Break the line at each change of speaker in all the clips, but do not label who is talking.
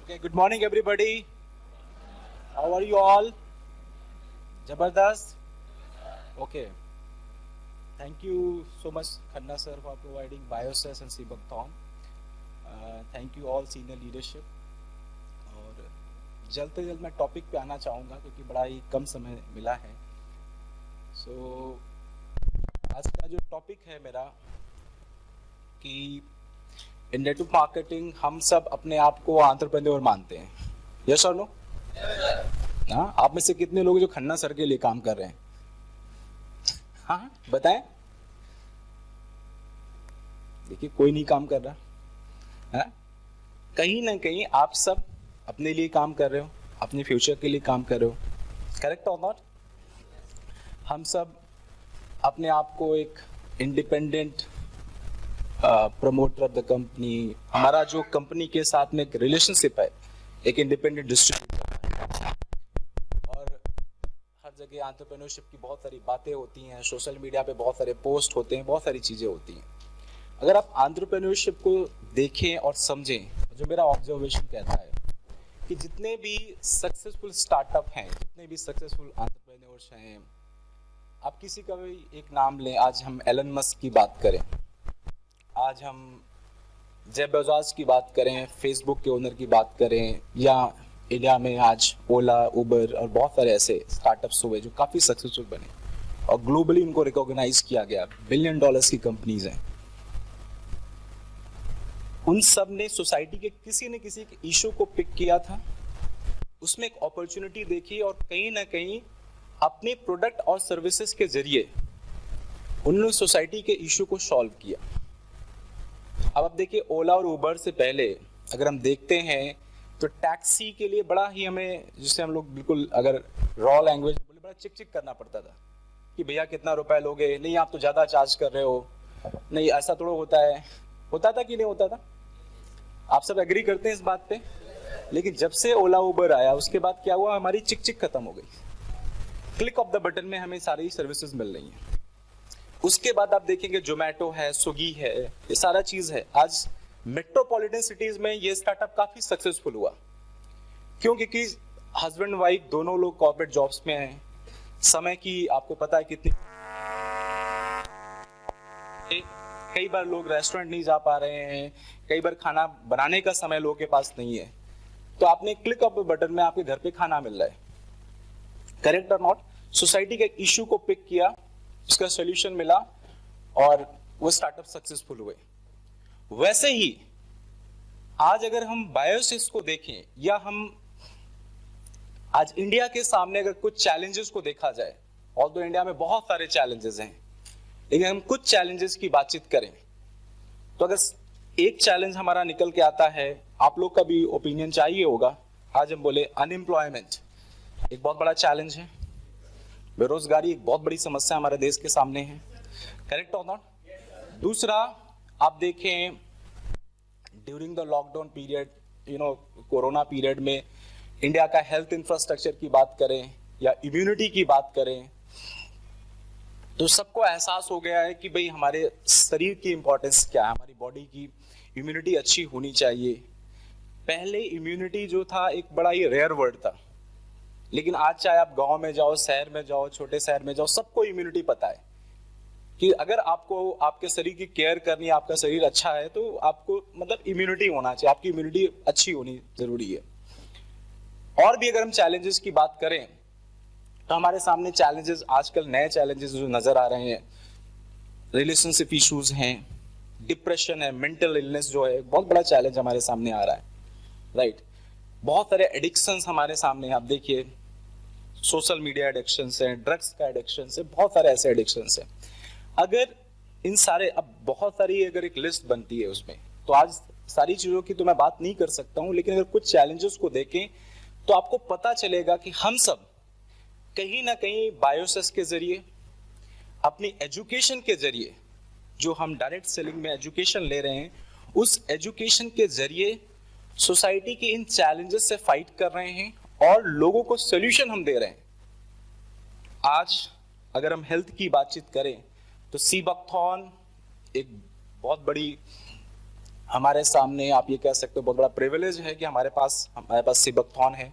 Okay, good morning everybody. How are you all? Jabardast? Okay. Thank you so much Khanna sir for providing biosas and Sibakthon. Thank you all senior leadership. और जल्द से जल्द मैं topic पे आना चाहूँगा क्योंकि बड़ा ही कम समय मिला है. So आज का जो टॉपिक है मेरा कि इन नेटवर्क मार्केटिंग हम सब अपने आप को एंटरप्रेन्योर मानते हैं. यस और नो? हाँ, आप में से कितने लोग जो खन्ना सर के लिए काम कर रहे हैं? हाँ बताएं. देखिए कोई नहीं काम कर रहा. हाँ? कहीं ना कहीं आप सब अपने लिए काम कर रहे हो, अपने फ्यूचर के लिए काम कर रहे हो. करेक्ट और नॉट? हम सब अपने आप को एक independent promoter of the company, हमारा जो कंपनी के साथ में एक रिलेशनशिप है, एक इंडिपेंडेंट डिस्ट्रीब्यूटर. और हर जगह एंटरप्रेन्योरशिप की बहुत सारी बातें होती हैं, सोशल मीडिया पे बहुत सारे पोस्ट होते हैं, बहुत सारी चीज़ें होती हैं. अगर आप एंटरप्रेन्योरशिप को देखें और समझें, जो मेरा ऑब्जर्वेशन कहता है कि जितने भी सक्सेसफुल स्टार्टअप हैं, जितने भी सक्सेसफुल एंटरप्रेन्योर्स हैं, आप किसी का भी एक नाम लें. आज हम एलन मस्क की बात करें, आज हम जेफ बेजोस की बात करें, फेसबुक के ओनर की बात करें, या इंडिया में आज ओला, उबर और बहुत सारे ऐसे स्टार्टअप्स हुए जो काफ़ी सक्सेसफुल बने और ग्लोबली उनको रिकॉग्नाइज किया गया. $1 बिलियन की कंपनीज हैं. उन सब ने सोसाइटी के किसी न किसी इशू को पिक किया था, उसमें एक अपॉर्चुनिटी देखी और कहीं ना कहीं अपने प्रोडक्ट और सर्विसेज के जरिए उन्होंने सोसाइटी के इशू को सॉल्व किया. अब आप देखिए, ओला और उबर से पहले अगर हम देखते हैं तो टैक्सी के लिए बड़ा ही हमें, जिससे हम लोग बिल्कुल अगर रॉ लैंग्वेज बोले, बड़ा चिक चिक करना पड़ता था कि भैया कितना रुपए लोगे, नहीं आप तो ज़्यादा चार्ज कर रहे हो, नहीं ऐसा थोड़ा होता है. होता था कि नहीं होता था? आप सब एग्री करते हैं इस बात पे? लेकिन जब से ओला उबर आया उसके बाद क्या हुआ, हमारी चिक चिक खत्म हो गई. क्लिक ऑफ द बटन में हमें सारी सर्विसेज मिल रही हैं. उसके बाद आप देखेंगे जोमेटो है, स्विगी है, ये सारा चीज है. आज मेट्रोपॉलिटन सिटीज में ये स्टार्टअप काफी सक्सेसफुल हुआ. क्यों? क्योंकि हस्बैंड वाइफ दोनों लोग कॉर्पोरेट जॉब्स में हैं. समय की आपको पता है कितनी, कई बार लोग रेस्टोरेंट नहीं जा पा रहे हैं, कई बार खाना बनाने का समय लोगों के पास नहीं है, तो आपने क्लिक ऑफ द बटन में आपके घर पे खाना मिल रहा है. करेक्ट और नॉट? सोसाइटी के इश्यू को पिक किया, उसका सॉल्यूशन मिला और वो स्टार्टअप सक्सेसफुल हुए. वैसे ही आज अगर हम बायोसिस को देखें, या हम आज इंडिया के सामने अगर कुछ चैलेंजेस को देखा जाए, और तो इंडिया में बहुत सारे चैलेंजेस हैं, लेकिन हम कुछ चैलेंजेस की बातचीत करें तो अगर एक चैलेंज हमारा निकल के आता है, आप लोग का भी ओपिनियन चाहिए होगा. आज हम बोले अनएम्प्लॉयमेंट एक बहुत बड़ा चैलेंज है. बेरोजगारी एक बहुत बड़ी समस्या हमारे देश के सामने है. करेक्ट और नॉट? दूसरा, आप देखें during the lockdown period, corona period में इंडिया का हेल्थ इंफ्रास्ट्रक्चर की बात करें या इम्यूनिटी की बात करें, तो सबको एहसास हो गया है कि भाई हमारे शरीर की इंपॉर्टेंस क्या है, हमारी बॉडी की इम्यूनिटी अच्छी होनी चाहिए. पहले इम्यूनिटी जो था एक बड़ा ही रेयर वर्ड था, लेकिन आज चाहे आप गांव में जाओ, शहर में जाओ, छोटे शहर में जाओ, सबको इम्यूनिटी पता है कि अगर आपको आपके शरीर की केयर करनी है, आपका शरीर अच्छा है, तो आपको मतलब इम्यूनिटी होना चाहिए, आपकी इम्यूनिटी अच्छी होनी जरूरी है. और भी अगर हम चैलेंजेस की बात करें तो हमारे सामने चैलेंजेस, आजकल नए चैलेंजेस जो नजर आ रहे हैं, रिलेशनशिप इश्यूज हैं, डिप्रेशन है, मेंटल इलनेस जो है, बहुत बड़ा चैलेंज हमारे सामने आ रहा है. राइट? बहुत सारे एडिक्शंस हमारे सामने, आप देखिए सोशल मीडिया एडिक्शन है, ड्रग्स का एडिक्शन है, बहुत सारे ऐसे एडिक्शन है. अगर इन सारे, अब बहुत सारी अगर एक लिस्ट बनती है उसमें, तो आज सारी चीजों की तो मैं बात नहीं कर सकता हूं, लेकिन अगर कुछ चैलेंजेस को देखें तो आपको पता चलेगा कि हम सब कहीं ना कहीं बायोसिस के जरिए, अपनी एजुकेशन के जरिए, जो हम डायरेक्ट सेलिंग में एजुकेशन ले रहे हैं, उस एजुकेशन के जरिए सोसाइटी के इन चैलेंजेस से फाइट कर रहे हैं और लोगों को सोल्यूशन हम दे रहे हैं. आज अगर हम हेल्थ की बातचीत करें तो सीबकथॉन एक बहुत बड़ी हमारे सामने आप ये कह सकते हो बहुत बड़ा प्रिविलेज है कि हमारे पास सीबकथॉर्न है।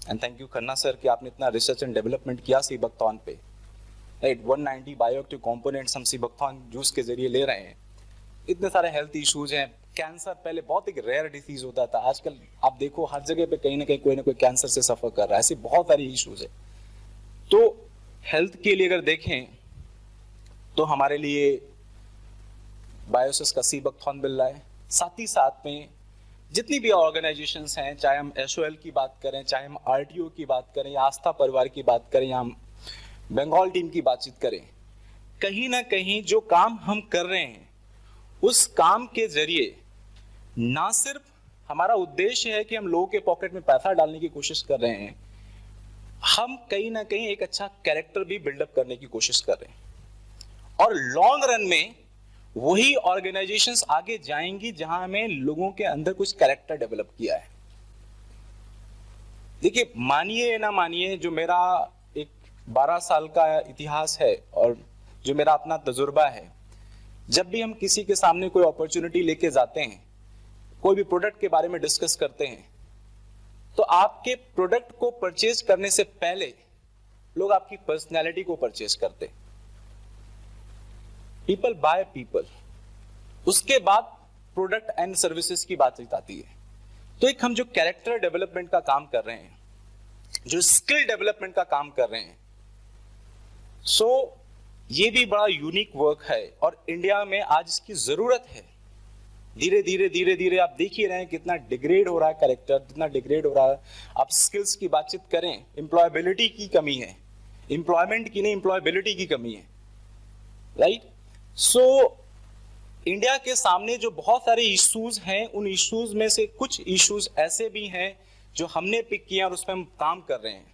And thank you Khanna sir कि आपने इतना रिसर्च एंड डेवलपमेंट किया सीबकथॉर्न पे, राइट। 190 बायोएक्टिव कंपोनेंट्स हम सीबकथॉर्न जूस के जरिए ले रहे हैं। इतने सारे हेल्थ इश्यूज हैं। कैंसर पहले बहुत एक रेयर डिसीज होता था, आजकल आप देखो हर जगह पे कहीं ना कोई कैंसर से सफर कर रहा है। ऐसी बहुत सारी इश्यूज है। तो हेल्थ के लिए अगर देखें तो हमारे लिए बायोसिस का सीबकथॉर्न मिल रहा है। साथ ही साथ में जितनी भी ऑर्गेनाइजेशंस हैं, चाहे हम एसओएल की बात करें, चाहे हम आरटीओ की बात करें, या आस्था परिवार की बात करें, या हम बंगाल टीम की बातचीत करें, कहीं ना कहीं जो काम हम कर रहे हैं उस काम के जरिए ना सिर्फ हमारा उद्देश्य है कि हम लोगों के पॉकेट में पैसा डालने की कोशिश कर रहे हैं, हम कहीं ना कहीं एक अच्छा कैरेक्टर भी बिल्डअप करने की कोशिश कर रहे हैं। और लॉन्ग रन में वही ऑर्गेनाइजेशंस आगे जाएंगी जहां हमें लोगों के अंदर कुछ कैरेक्टर डेवलप किया है। देखिए, मानिए ना मानिए, जो मेरा एक 12 साल का इतिहास है और जो मेरा अपना तजुर्बा है, जब भी हम किसी के सामने कोई अपॉर्चुनिटी लेके जाते हैं, कोई भी प्रोडक्ट के बारे में डिस्कस करते हैं, तो आपके प्रोडक्ट को परचेज करने से पहले लोग आपकी पर्सनैलिटी को परचेज करते हैं। People by people. उसके बाद प्रोडक्ट एंड सर्विसेज की बातचीत आती है। तो एक हम जो कैरेक्टर डेवलपमेंट का काम कर रहे हैं, जो स्किल डेवलपमेंट का काम कर रहे हैं, ये भी बड़ा यूनिक वर्क है और इंडिया में आज इसकी जरूरत है। धीरे धीरे आप देख ही रहे हैं कितना डिग्रेड हो रहा है कैरेक्टर, कितना डिग्रेड हो रहा है। आप स्किल्स की बातचीत करें, एम्प्लॉयबिलिटी की कमी है, एम्प्लॉयमेंट की नहीं, एम्प्लॉयबिलिटी की कमी है, राइट। इंडिया के सामने जो बहुत सारे इश्यूज हैं, उन इश्यूज में से कुछ इश्यूज ऐसे भी हैं जो हमने पिक किया और उस पर हम काम कर रहे हैं।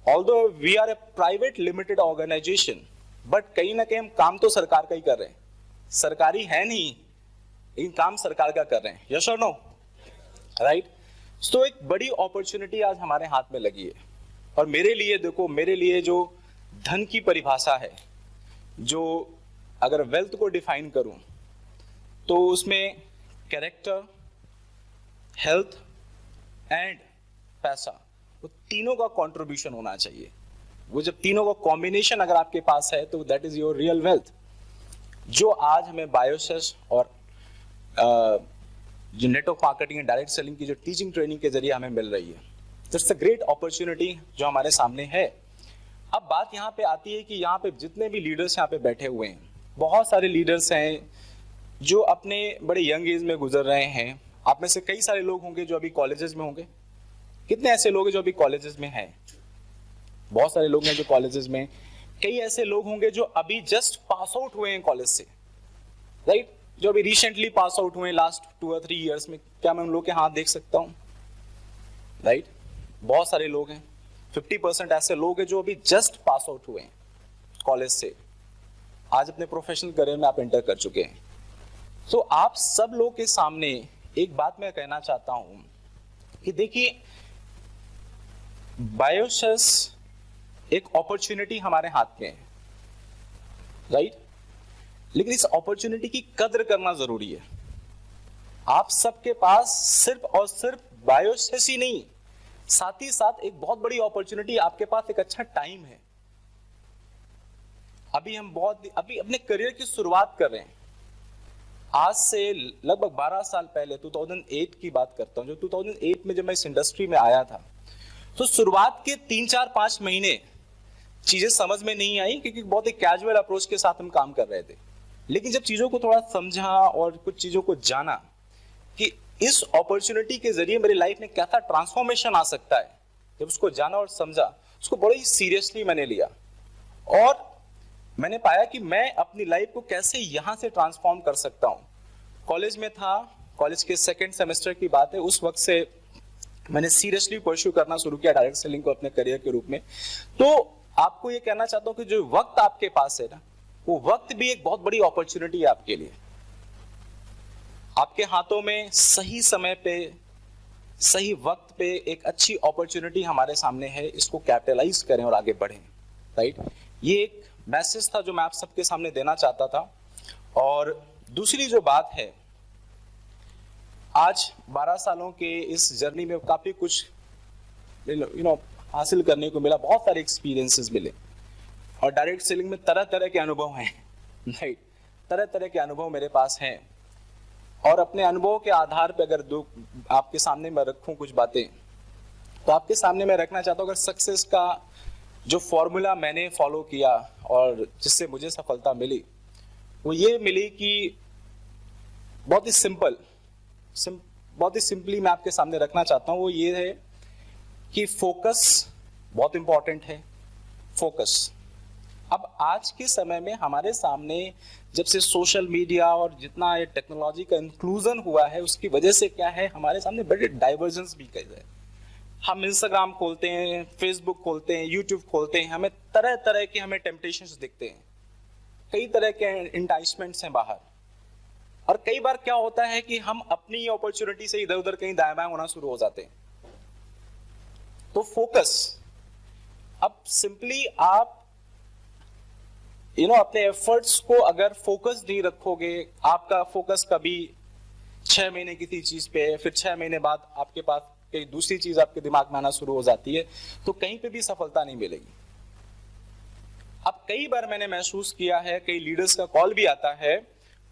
Although we are a private limited organisation, but कहीं ना कहीं हम काम तो सरकार का ही कर रहे हैं। सरकारी है नहीं, इन काम सरकार का कर रहे हैं। यस और नो, राइट। एक बड़ी अपॉर्चुनिटी आज हमारे हाथ में लगी है। और मेरे लिए देखो, मेरे लिए जो धन की परिभाषा है, जो अगर वेल्थ को डिफाइन करूं तो उसमें कैरेक्टर, हेल्थ एंड पैसा, वो तीनों का कंट्रीब्यूशन होना चाहिए। वो जब तीनों का कॉम्बिनेशन अगर आपके पास है तो that is your real wealth, जो आज हमें बायोसिस और जो network marketing and direct selling की जो टीचिंग ट्रेनिंग के जरिए हमें मिल रही है। इट्स अ ग्रेट अपॉर्चुनिटी जो हमारे सामने है। अब बात यहाँ पे आती है कि यहाँ पे जितने भी लीडर्स यहाँ पे बैठे हुए हैं, बहुत सारे लीडर्स हैं जो अपने बड़े यंग एज में गुजर रहे हैं। आप में से कई सारे लोग होंगे जो अभी कॉलेजेस में होंगे। कितने ऐसे लोग हैं जो अभी कॉलेजेस में हैं? बहुत सारे लोग हैं जो कॉलेजेस में। कई ऐसे लोग होंगे जो अभी जस्ट पास आउट हुए हैं कॉलेज से, राइट, जो अभी रिसेंटली पास आउट हुए हैं लास्ट 2 और 3 इयर्स में। क्या मैं उन लोग के हाथ देख सकता हूं? राइट, बहुत सारे लोग हैं। 50% ऐसे लोग हैं जो अभी जस्ट पास आउट हुए हैं कॉलेज से, आज अपने प्रोफेशनल करियर में आप एंटर कर चुके हैं। आप सब लोग के सामने एक बात मैं कहना चाहता हूं कि देखिए, बायोसिस एक अपॉर्चुनिटी हमारे हाथ में है, राइट, लेकिन इस अपॉर्चुनिटी की कद्र करना जरूरी है। आप सबके पास सिर्फ और सिर्फ बायोसिस ही नहीं, साथ ही साथ एक बहुत बड़ी अपॉर्चुनिटी, आपके पास एक अच्छा टाइम है। अभी अपने करियर की शुरुआत कर रहे हैं। आज से लगभग 12 साल पहले 2008 की बात करता हूं, जो 2008 में जब मैं इस इंडस्ट्री में आया था, तो शुरुआत के 3-4-5 महीने चीजें समझ में नहीं आई, क्योंकि बहुत ही कैजुअल अप्रोच के साथ हम काम कर रहे थे। लेकिन जब चीजों को थोड़ा समझा और कुछ चीजों को जाना कि इस अपॉर्चुनिटी के जरिए मेरी लाइफ में कैसा ट्रांसफॉर्मेशन आ सकता है, जब उसको जाना और समझा, उसको बड़े ही सीरियसली मैंने लिया और मैंने पाया कि मैं अपनी लाइफ को कैसे यहां से ट्रांसफॉर्म कर सकता हूं। कॉलेज में था, कॉलेज के 2nd सेमेस्टर की बात है, उस वक्त से मैंने सीरियसली परस्यू करना शुरू किया डायरेक्ट सेलिंग को अपने करियर के रूप में। तो आपको ये कहना चाहता हूं कि जो वक्त आपके पास है ना, वो वक्त भी एक बहुत बड़ी अपॉर्चुनिटी है आपके लिए। आपके हाथों में सही समय पे, सही वक्त पे एक अच्छी अपॉर्चुनिटी हमारे सामने है, इसको कैपिटलाइज करें और आगे बढ़ें, राइट। ये एक मैसेज था जो मैं आप सबके सामने देना चाहता था। और दूसरी जो बात है आज 12 सालों के इस जर्नी में काफी कुछ हासिल करने को मिला, बहुत सारे एक्सपीरियंसेस मिले, और डायरेक्ट सेलिंग में तरह तरह के अनुभव हैं, राइट, तरह तरह के अनुभव मेरे पास हैं। और अपने अनुभव के आधार पर अगर दो आपके सामने मैं रखूं कुछ बातें, तो आपके सामने मैं रखना चाहता हूं, अगर सक्सेस का जो फॉर्मूला मैंने फॉलो किया और जिससे मुझे सफलता मिली, वो ये मिली कि बहुत ही सिंपली मैं आपके सामने रखना चाहता हूं, वो ये है कि फोकस बहुत इंपॉर्टेंट है। फोकस। अब आज के समय में हमारे सामने जब से सोशल मीडिया और जितना ये टेक्नोलॉजी का इंक्लूजन हुआ है, उसकी वजह से क्या है, हमारे सामने बड़े डाइवर्जेंस भी कई है। हम इंस्टाग्राम खोलते हैं, फेसबुक खोलते हैं, यूट्यूब खोलते हैं, हमें तरह तरह के हमें टेम्पटेशंस दिखते हैं, कई तरह के इंटाइसमेंट्स हैं बाहर। और कई बार क्या होता है कि हम अपनी अपॉर्चुनिटी से इधर उधर कहीं दाएं बाएं होना शुरू हो जाते हैं। तो फोकस, अब सिंपली आप अपने एफर्ट्स को अगर फोकस नहीं रखोगे, आपका फोकस कभी 6 महीने किसी चीज पे है, फिर 6 महीने बाद आपके पास कोई दूसरी चीज आपके दिमाग में आना शुरू हो जाती है, तो कहीं पे भी सफलता नहीं मिलेगी। अब कई बार मैंने महसूस किया है, कई लीडर्स का कॉल भी आता है,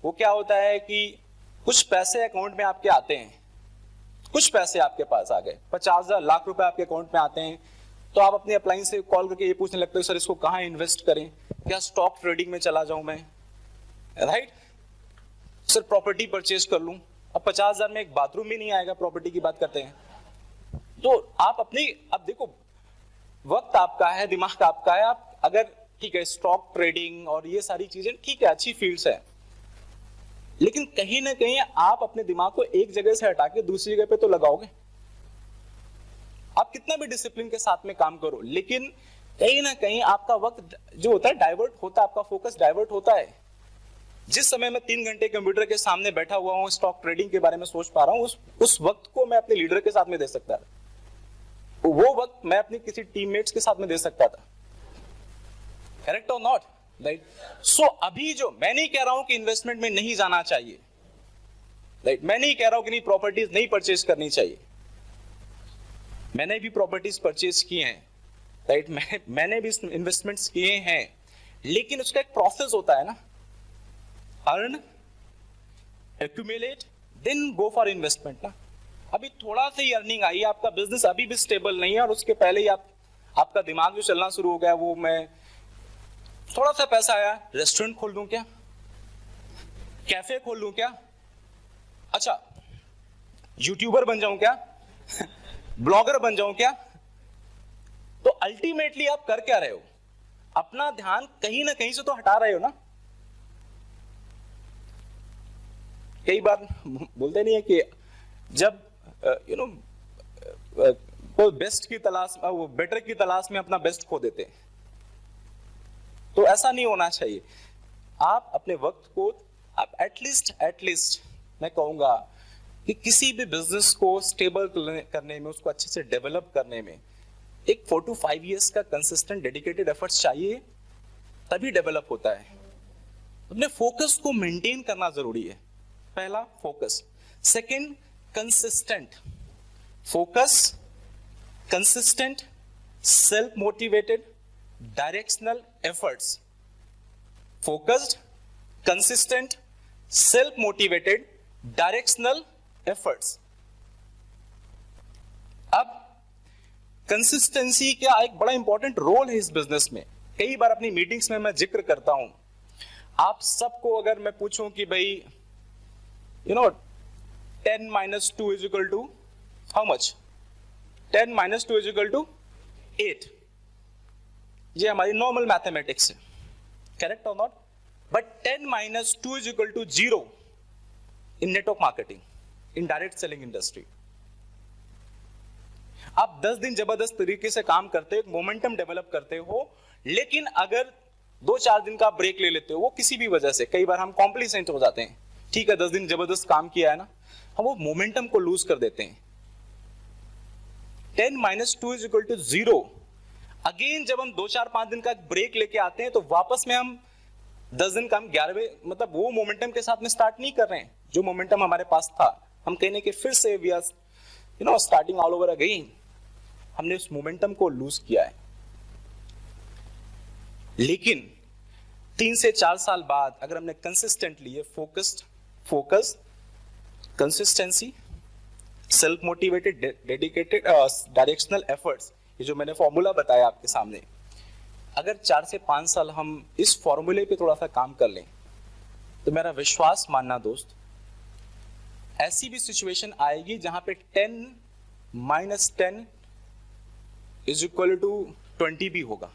वो क्या होता है कि कुछ पैसे अकाउंट में आपके आते हैं, कुछ पैसे आपके पास आ गए, 50,000 लाख रुपए आपके अकाउंट में आते हैं, तो आप अपने अपलाइन से कॉल करके ये पूछने लगते हो, सर इसको कहाँ इन्वेस्ट करें, क्या स्टॉक ट्रेडिंग में चला जाऊं मैं, राइट, सर प्रॉपर्टी परचेज कर लूं। अब 50,000 में एक बाथरूम भी नहीं आएगा, प्रॉपर्टी की बात करते हैं। तो आप अब देखो, वक्त आपका है, दिमाग आपका है, आप अगर ठीक है स्टॉक ट्रेडिंग और ये सारी चीजें ठीक है, अच्छी फील्ड्स है, लेकिन कहीं ना कहीं आप अपने दिमाग को एक जगह से हटा के दूसरी जगह पे तो लगाओगे। आप कितना भी डिसिप्लिन के साथ में काम करो, लेकिन कहीं ना कहीं आपका वक्त जो होता है डाइवर्ट होता है, आपका फोकस डाइवर्ट होता है। जिस समय मैं 3 घंटे कंप्यूटर के सामने बैठा हुआ हूं, स्टॉक ट्रेडिंग के बारे में सोच पा रहा हूं, उस वक्त को मैं अपने लीडर के साथ में दे सकता था, वो वक्त मैं अपने किसी टीममेट्स के साथ में दे सकता था। करेक्ट और नॉट, राइट? सो अभी जो मैं नहीं कह रहा हूं कि इन्वेस्टमेंट में नहीं जाना चाहिए, राइट, मैं नहीं कह रहा हूं कि नहीं प्रॉपर्टीज नहीं परचेज करनी चाहिए, मैंने भी प्रॉपर्टीज परचेज की हैं, राइट, मैंने भी इन्वेस्टमेंट्स किए हैं, लेकिन उसका एक प्रोसेस होता है ना, earn, accumulate, then go for investment ना। अभी थोड़ा सा ही अर्निंग आई, आपका बिजनेस अभी भी स्टेबल नहीं है, और उसके पहले ही आपका दिमाग जो चलना शुरू हो गया, वो मैं थोड़ा सा पैसा आया, रेस्टोरेंट खोल दूं क्या, कैफे खोल लूं क्या, अच्छा यूट्यूबर बन जाऊं क्या, ब्लॉगर बन जाऊं क्या। तो अल्टीमेटली आप कर क्या रहे हो, अपना ध्यान कहीं ना कहीं से तो हटा रहे हो ना। कई बार बोलते नहीं है कि जब कोई बेस्ट की तलाश, वो बेटर की तलाश में अपना बेस्ट खो देते हैं, तो ऐसा नहीं होना चाहिए। आप अपने वक्त को आप एटलीस्ट मैं कहूंगा कि किसी भी बिजनेस को स्टेबल करने में, उसको अच्छे से डेवलप करने में एक 4 to 5 years का कंसिस्टेंट डेडिकेटेड एफर्ट्स चाहिए, तभी डेवलप होता है। अपने फोकस को मेंटेन करना जरूरी है, पहला focus. Second, consistent focus, consistent, self motivated, directional efforts. Focused, consistent, self motivated, directional efforts. अब कंसिस्टेंसी का एक बड़ा इंपॉर्टेंट रोल है इस बिजनेस में। कई बार अपनी मीटिंग्स में मैं जिक्र करता हूं, आप सबको अगर मैं पूछूं कि भाई 10 minus 2 is equal to how much? 10 minus 2 is equal to 8. ये हमारी नॉर्मल मैथमेटिक्स है, करेक्ट और not? But 10 minus 2 is equal to 0 in network marketing, in direct selling industry. आप 10 दिन जबरदस्त तरीके से काम करते हो, मोमेंटम डेवलप करते हो, लेकिन अगर 2-4 दिन का ब्रेक ले लेते हो, वो किसी भी वजह से, कई बार हम कॉम्प्लिसेंट हो जाते हैं, ठीक है 10 दिन जबरदस्त काम किया है ना, हम वो मोमेंटम को लूज कर देते हैं। 10 minus 2 is equal to 0। Again जब हम 2-4-5 दिन का ब्रेक लेके आते हैं, तो वापस में हम 10 दिन का हम 11वें, मतलब वो मोमेंटम के साथ में स्टार्ट नहीं कर रहे हैं जो मोमेंटम हमारे पास था। हम कहने के फिर से we are starting all over again, हमने उस मोमेंटम को लूज किया है। लेकिन 3 से 4 साल बाद अगर हमने कंसिस्टेंटली ये focus, consistency, self motivated, dedicated, directional efforts, ये जो मैंने फॉर्मूला बताया आपके सामने, अगर 4 से 5 साल हम इस फॉर्मूले पे थोड़ा सा काम कर लें तो मेरा विश्वास मानना दोस्त, ऐसी भी सिचुएशन आएगी जहां पे 10 - 10 = 20 भी होगा।